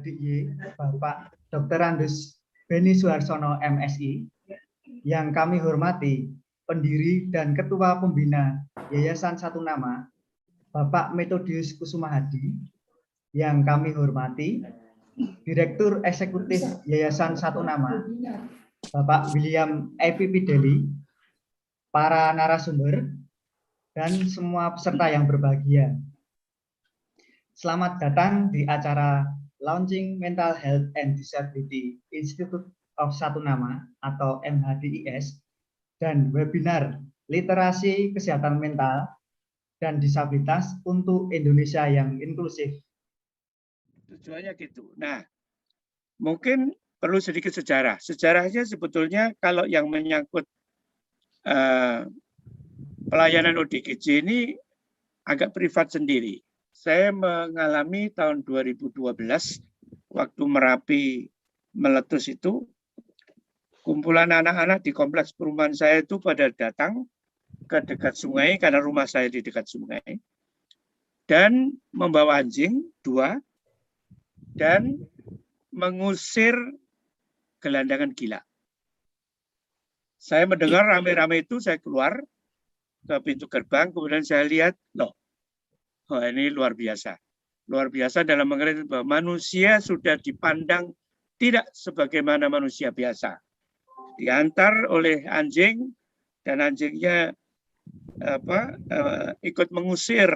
DIY, Bapak Dr. Andes Beni Suharsono MSI, yang kami hormati pendiri dan ketua pembina Yayasan Satu Nama, Bapak Metodius Kusuma Hadi, yang kami hormati Direktur Eksekutif Yayasan Satu Nama, Bapak William Epipideli, para narasumber, dan semua peserta yang berbahagia. Selamat datang di acara Launching Mental Health and Disability Institute of Satu Nama atau MHDIS dan webinar Literasi Kesehatan Mental dan Disabilitas untuk Indonesia yang Inklusif. Tujuannya gitu. Nah, mungkin perlu sedikit sejarah. Sejarahnya sebetulnya kalau yang menyangkut pelayanan ODGJ ini agak privat sendiri. Saya mengalami tahun 2012 waktu Merapi meletus itu, kumpulan anak-anak di kompleks perumahan saya itu pada datang ke dekat sungai karena rumah saya di dekat sungai dan membawa anjing 2 dan mengusir gelandangan gila. Saya mendengar rame-rame itu, saya keluar ke pintu gerbang, kemudian saya lihat, loh, oh, ini luar biasa. Luar biasa dalam mengerti bahwa manusia sudah dipandang tidak sebagaimana manusia biasa. Diantar oleh anjing, dan anjingnya ikut mengusir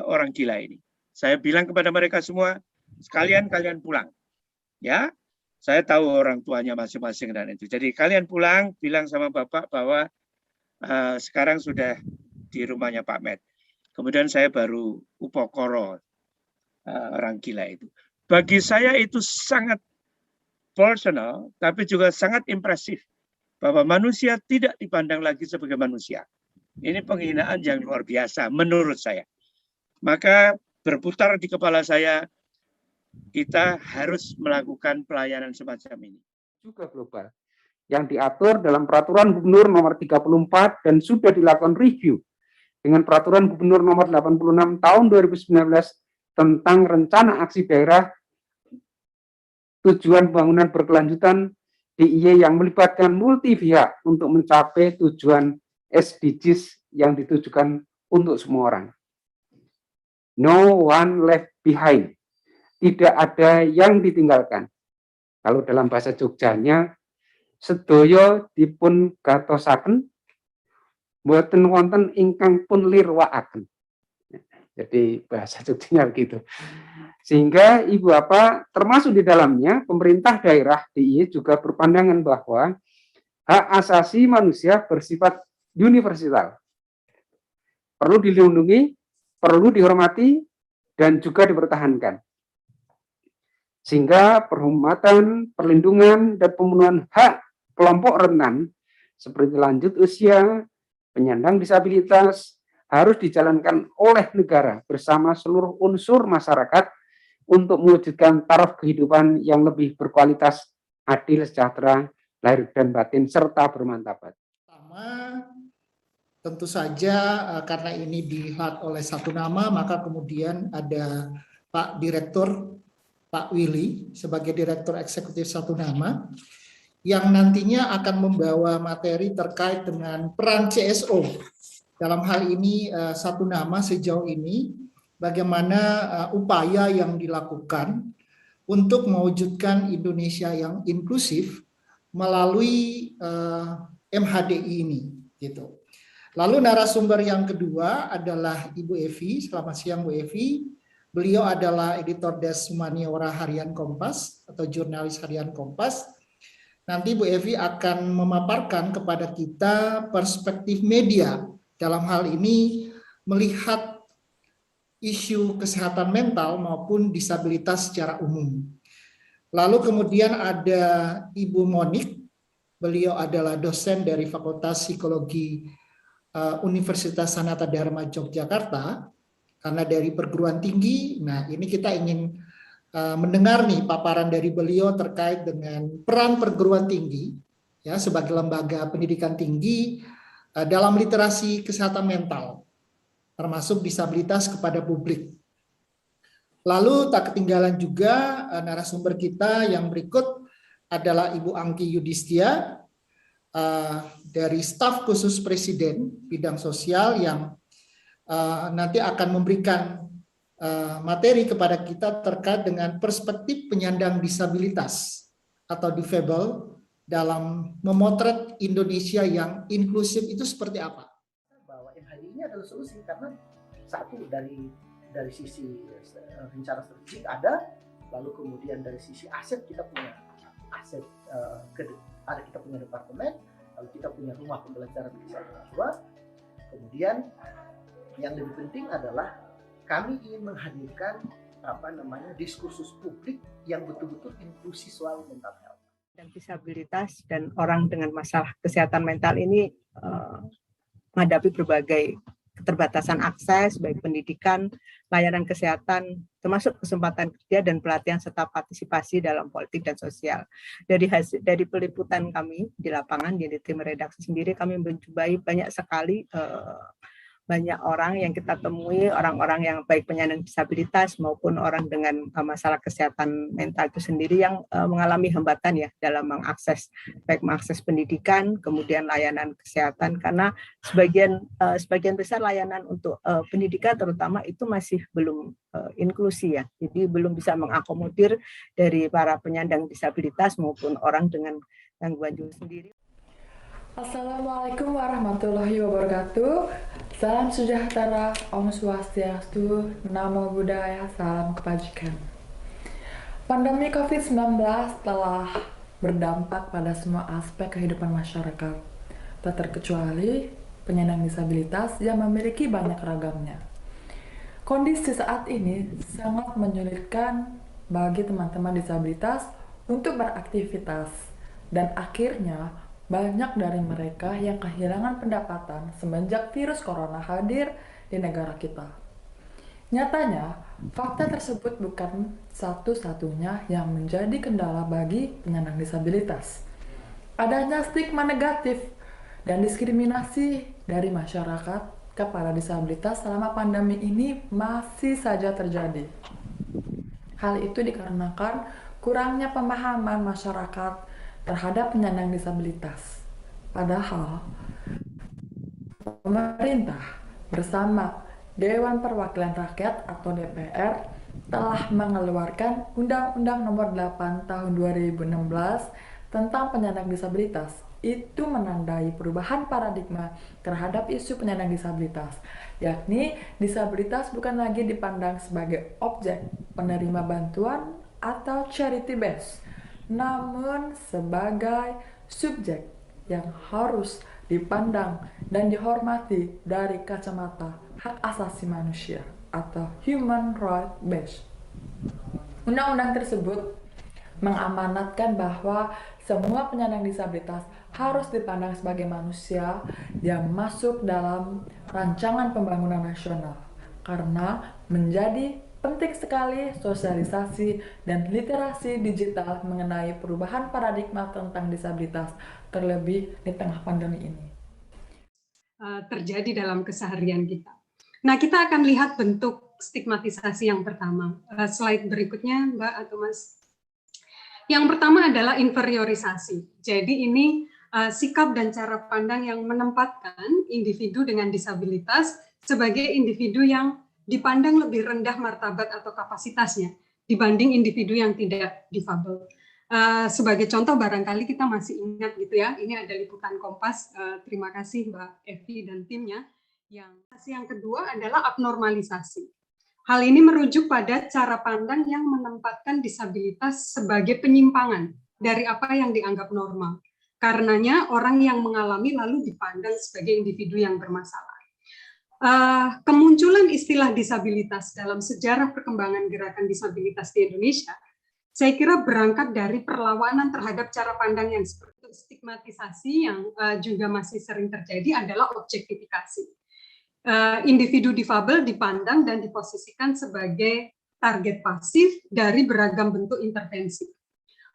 orang gila ini. Saya bilang kepada mereka semua, sekalian kalian pulang. Ya, saya tahu orang tuanya masing-masing dan itu. Jadi kalian pulang, bilang sama Bapak bahwa sekarang sudah di rumahnya Pak Med. Kemudian saya baru upokoro orang gila itu. Bagi saya itu sangat personal, tapi juga sangat impresif. Bahwa manusia tidak dipandang lagi sebagai manusia. Ini penghinaan yang luar biasa menurut saya. Maka berputar di kepala saya, kita harus melakukan pelayanan semacam ini. Juga global, yang diatur dalam Peraturan Gubernur Nomor 34 dan sudah dilakukan review dengan Peraturan Gubernur Nomor 86 Tahun 2019 tentang Rencana Aksi Daerah Tujuan Pembangunan Berkelanjutan DIY yang melibatkan multi pihak untuk mencapai tujuan SDGs yang ditujukan untuk semua orang. No one left behind. Tidak ada yang ditinggalkan. Kalau dalam bahasa Jogjanya, sedaya dipun gatosaken, mboten wonten ingkang pun lirwakaken. Jadi bahasa Jogjanya begitu. Sehingga Ibu Bapak termasuk di dalamnya pemerintah daerah DIY juga berpandangan bahwa hak asasi manusia bersifat universal. Perlu dilindungi, perlu dihormati, dan juga dipertahankan. Sehingga penghormatan, perlindungan, dan pemenuhan hak kelompok rentan seperti lanjut usia, penyandang disabilitas harus dijalankan oleh negara bersama seluruh unsur masyarakat untuk mewujudkan taraf kehidupan yang lebih berkualitas, adil, sejahtera, lahir dan batin, serta bermartabat. Pertama, tentu saja karena ini dilihat oleh Satu Nama, maka kemudian ada Pak Direktur Pak Willy sebagai Direktur Eksekutif Satu Nama yang nantinya akan membawa materi terkait dengan peran CSO. Dalam hal ini Satu Nama sejauh ini bagaimana upaya yang dilakukan untuk mewujudkan Indonesia yang inklusif melalui MHDI ini gitu. Lalu narasumber yang kedua adalah Ibu Evi. Selamat siang Bu Evi. Beliau adalah editor Desk Humaniora Harian Kompas atau jurnalis Harian Kompas. Nanti Bu Evi akan memaparkan kepada kita perspektif media dalam hal ini melihat isu kesehatan mental maupun disabilitas secara umum. Lalu kemudian ada Ibu Monik. Beliau adalah dosen dari Fakultas Psikologi Universitas Sanata Dharma Yogyakarta. Karena dari perguruan tinggi, nah ini kita ingin mendengar nih paparan dari beliau terkait dengan peran perguruan tinggi ya sebagai lembaga pendidikan tinggi dalam literasi kesehatan mental termasuk disabilitas kepada publik. Lalu tak ketinggalan juga narasumber kita yang berikut adalah Ibu Angki Yudhistia dari staf khusus Presiden bidang sosial yang nanti akan memberikan materi kepada kita terkait dengan perspektif penyandang disabilitas atau difabel dalam memotret Indonesia yang inklusif itu seperti apa? Bahwa MHI ini adalah solusi karena satu dari sisi rencana strategik ada, lalu kemudian dari sisi aset kita punya aset kita punya departemen, lalu kita punya rumah pembelajaran disabilitas, kemudian yang lebih penting adalah kami ingin menghadirkan diskursus publik yang betul-betul inklusi soal mental health. Dan disabilitas dan orang dengan masalah kesehatan mental ini menghadapi berbagai keterbatasan akses, baik pendidikan, layanan kesehatan, termasuk kesempatan kerja dan pelatihan serta partisipasi dalam politik dan sosial. Dari peliputan kami di lapangan, di tim redaksi sendiri, kami menjumpai banyak sekali banyak orang yang kita temui, orang-orang yang baik penyandang disabilitas maupun orang dengan masalah kesehatan mental itu sendiri yang mengalami hambatan ya dalam mengakses pendidikan, kemudian layanan kesehatan, karena sebagian besar layanan untuk pendidikan terutama itu masih belum inklusi ya, jadi belum bisa mengakomodir dari para penyandang disabilitas maupun orang dengan gangguan jiwa sendiri. Assalamualaikum warahmatullahi wabarakatuh. Salam sejahtera, Om Swastiastu, Namo Buddhaya, salam kebajikan. Pandemi COVID-19 telah berdampak pada semua aspek kehidupan masyarakat, tak terkecuali penyandang disabilitas yang memiliki banyak ragamnya. Kondisi saat ini sangat menyulitkan bagi teman-teman disabilitas untuk beraktivitas, dan akhirnya banyak dari mereka yang kehilangan pendapatan semenjak virus corona hadir di negara kita. Nyatanya, fakta tersebut bukan satu-satunya yang menjadi kendala bagi penyandang disabilitas. Adanya stigma negatif dan diskriminasi dari masyarakat kepada disabilitas selama pandemi ini masih saja terjadi. Hal itu dikarenakan kurangnya pemahaman masyarakat terhadap penyandang disabilitas. Padahal pemerintah bersama Dewan Perwakilan Rakyat atau DPR telah mengeluarkan Undang-Undang Nomor 8 Tahun 2016 tentang penyandang disabilitas. Itu menandai perubahan paradigma terhadap isu penyandang disabilitas, yakni disabilitas bukan lagi dipandang sebagai objek penerima bantuan atau charity base, namun sebagai subjek yang harus dipandang dan dihormati dari kacamata hak asasi manusia atau human right based. Undang-undang tersebut mengamanatkan bahwa semua penyandang disabilitas harus dipandang sebagai manusia yang masuk dalam rancangan pembangunan nasional, karena menjadi penting sekali sosialisasi dan literasi digital mengenai perubahan paradigma tentang disabilitas, terlebih di tengah pandemi ini. Terjadi dalam keseharian kita. Nah, kita akan lihat bentuk stigmatisasi yang pertama. Slide berikutnya, Mbak atau Mas. Yang pertama adalah inferiorisasi. Jadi ini sikap dan cara pandang yang menempatkan individu dengan disabilitas sebagai individu yang dipandang lebih rendah martabat atau kapasitasnya dibanding individu yang tidak difabel. Sebagai contoh barangkali kita masih ingat gitu ya, ini ada liputan Kompas, terima kasih Mbak Evi dan timnya. Yang kedua adalah abnormalisasi. Hal ini merujuk pada cara pandang yang menempatkan disabilitas sebagai penyimpangan dari apa yang dianggap normal. Karenanya orang yang mengalami lalu dipandang sebagai individu yang bermasalah. Kemunculan istilah disabilitas dalam sejarah perkembangan gerakan disabilitas di Indonesia, saya kira berangkat dari perlawanan terhadap cara pandang yang seperti itu. Stigmatisasi yang juga masih sering terjadi adalah objektifikasi. Individu difabel dipandang dan diposisikan sebagai target pasif dari beragam bentuk intervensi.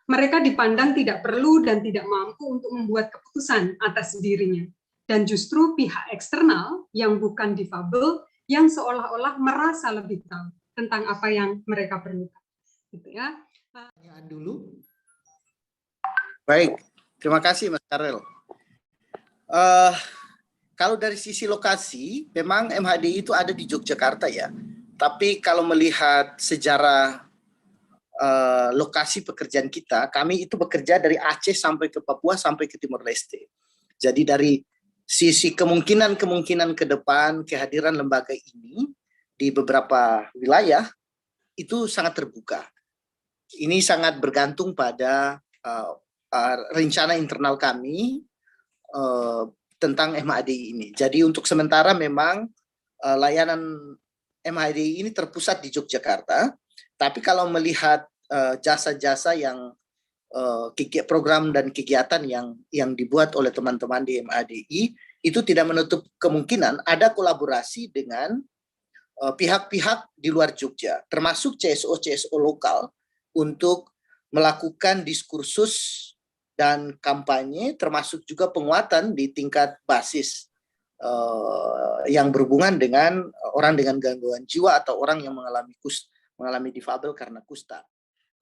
Mereka dipandang tidak perlu dan tidak mampu untuk membuat keputusan atas dirinya. Dan justru pihak eksternal yang bukan difabel yang seolah-olah merasa lebih tahu. tentang apa yang mereka perlukan. Gitu ya. Pertanyaan dulu. Baik, terima kasih Mas Karel. Kalau dari sisi lokasi, memang MHDI itu ada di Yogyakarta ya. Tapi kalau melihat sejarah lokasi pekerjaan kita, kami itu bekerja dari Aceh sampai ke Papua sampai ke Timor Leste. Jadi dari sisi kemungkinan ke depan kehadiran lembaga ini di beberapa wilayah itu sangat terbuka. Ini sangat bergantung pada rencana internal kami tentang MHDI ini. Jadi untuk sementara memang layanan MHDI ini terpusat di Yogyakarta, tapi kalau melihat jasa-jasa yang program dan kegiatan yang dibuat oleh teman-teman di MHDI, itu tidak menutup kemungkinan ada kolaborasi dengan pihak-pihak di luar Jogja, termasuk CSO lokal untuk melakukan diskursus dan kampanye, termasuk juga penguatan di tingkat basis yang berhubungan dengan orang dengan gangguan jiwa atau orang yang mengalami difabel karena kusta.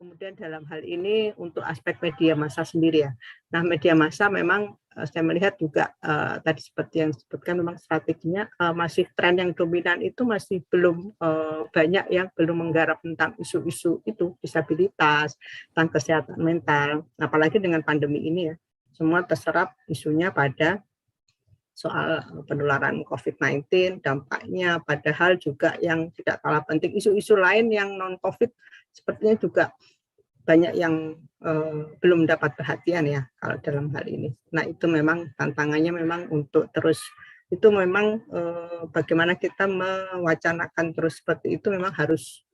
Kemudian dalam hal ini untuk aspek media massa sendiri ya. Nah, media massa memang saya melihat juga tadi seperti yang disebutkan memang strateginya masih tren yang dominan itu masih belum banyak yang belum menggarap tentang isu-isu itu, disabilitas, tentang kesehatan mental. Apalagi dengan pandemi ini ya, semua terserap isunya pada soal penularan COVID-19, dampaknya, padahal juga yang tidak kalah penting isu-isu lain yang non-COVID sepertinya juga banyak yang belum dapat perhatian ya kalau dalam hal ini. Nah itu memang tantangannya memang untuk terus itu memang bagaimana kita mewacanakan terus seperti itu memang harus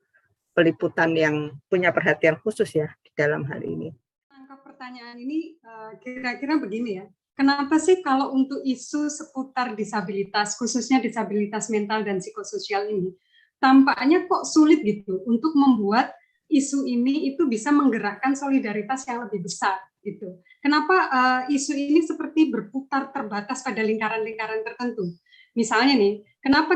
peliputan yang punya perhatian khusus ya di dalam hal ini. Tangkap pertanyaan ini kira-kira begini ya. Kenapa sih kalau untuk isu seputar disabilitas, khususnya disabilitas mental dan psikososial ini, tampaknya kok sulit gitu untuk membuat isu ini itu bisa menggerakkan solidaritas yang lebih besar gitu. Kenapa isu ini seperti berputar terbatas pada lingkaran-lingkaran tertentu? Misalnya nih, kenapa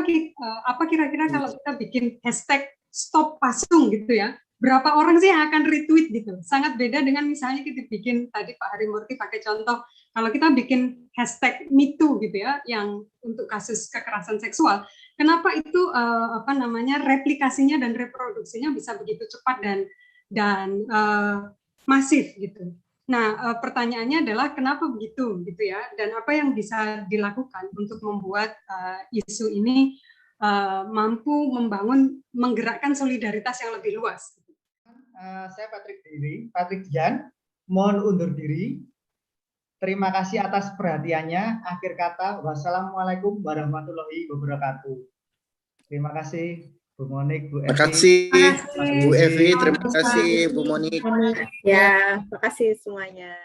apa kira-kira kalau kita bikin hashtag stop pasung gitu ya, berapa orang sih yang akan retweet gitu? Sangat beda dengan misalnya kita bikin tadi Pak Harimurti pakai contoh, kalau kita bikin hashtag #MeToo gitu ya, yang untuk kasus kekerasan seksual, kenapa itu replikasinya dan reproduksinya bisa begitu cepat dan masif gitu. Nah, pertanyaannya adalah kenapa begitu gitu ya, dan apa yang bisa dilakukan untuk membuat isu ini mampu menggerakkan solidaritas yang lebih luas. Saya Patrick Jan, mohon undur diri. Terima kasih atas perhatiannya. Akhir kata, wassalamualaikum warahmatullahi wabarakatuh. Terima kasih Bu Monik, Bu Evi. Terima kasih Bu Evi, terima kasih Bu Monik. Ya, terima kasih semuanya.